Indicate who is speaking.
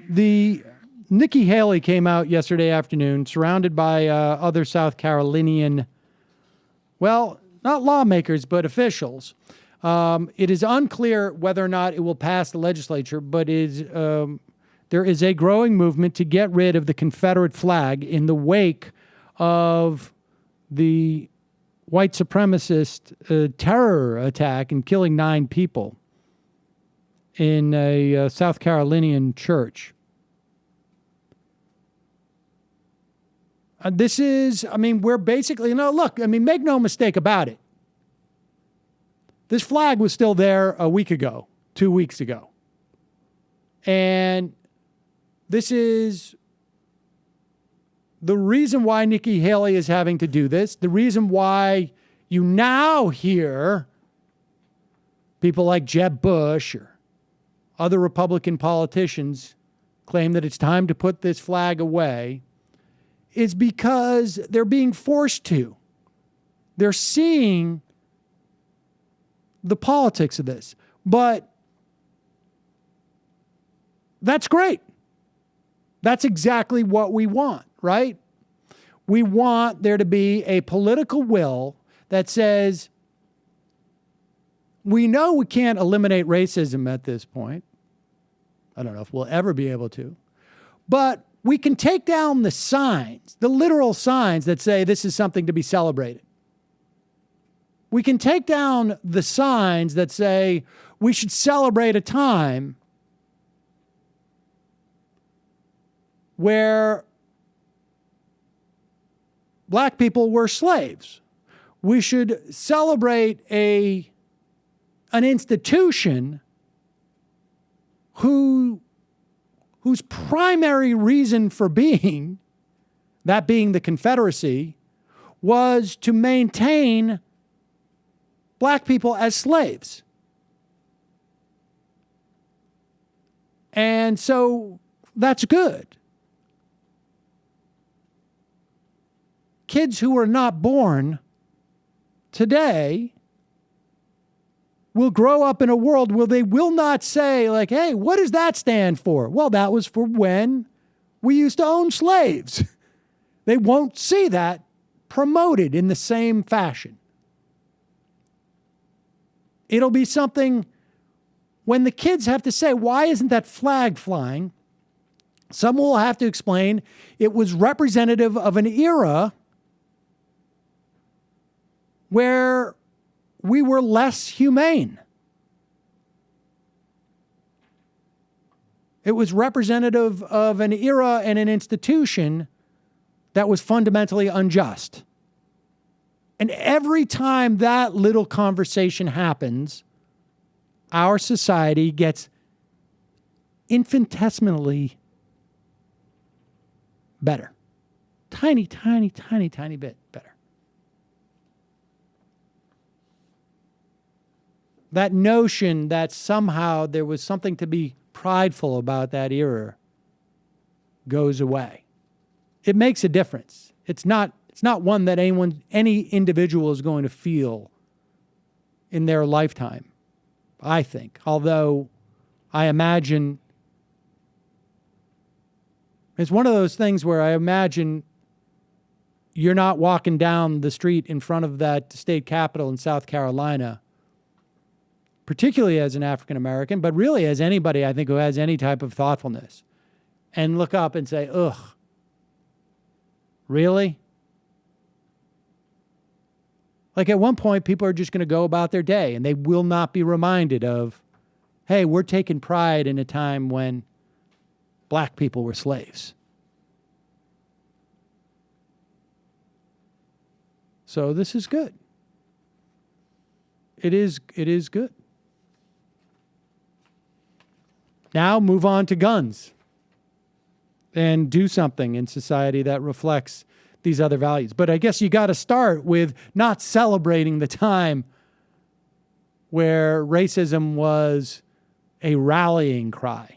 Speaker 1: The Nikki Haley came out yesterday afternoon, surrounded by other South Carolinian, well, not lawmakers, but officials. It is unclear whether or not it will pass the legislature, but there is a growing movement to get rid of the Confederate flag in the wake of the white supremacist terror attack and killing 9 people in a South Carolinian church. We're basically, look, make no mistake about it. This flag was still there a week ago, 2 weeks ago. And this is the reason why Nikki Haley is having to do this, the reason why you now hear people like Jeb Bush or other Republican politicians claim that it's time to put this flag away, is because they're being forced to. They're seeing the politics of this. But that's great. That's exactly what we want, right? We want there to be a political will that says, we know we can't eliminate racism at this point. I don't know if we'll ever be able to. But we can take down the signs, the literal signs that say this is something to be celebrated. We can take down the signs that say we should celebrate a time where black people were slaves. We should celebrate an institution whose primary reason for being, that being the Confederacy, was to maintain black people as slaves. And so that's good. Kids who are not born today will grow up in a world where they will not say, like, hey, what does that stand for? Well, that was for when we used to own slaves. They won't see that promoted in the same fashion. It'll be something when the kids have to say, why isn't that flag flying? Someone will have to explain it was representative of an era where we were less humane. It was representative of an era and an institution that was fundamentally unjust. And every time that little conversation happens, our society gets infinitesimally better. Tiny, tiny, tiny, tiny bit better. That notion that somehow there was something to be prideful about that era goes away. It makes a difference. It's not one that any individual is going to feel in their lifetime, I think. Although I imagine it's one of those things where I imagine you're not walking down the street in front of that state capitol in South Carolina, particularly as an African American, but really as anybody, I think, who has any type of thoughtfulness, and look up and say, ugh, really? Like at one point, people are just going to go about their day and they will not be reminded of, hey, we're taking pride in a time when black people were slaves. So this is good. It is good. Now move on to guns and do something in society that reflects these other values. But I guess you got to start with not celebrating the time where racism was a rallying cry.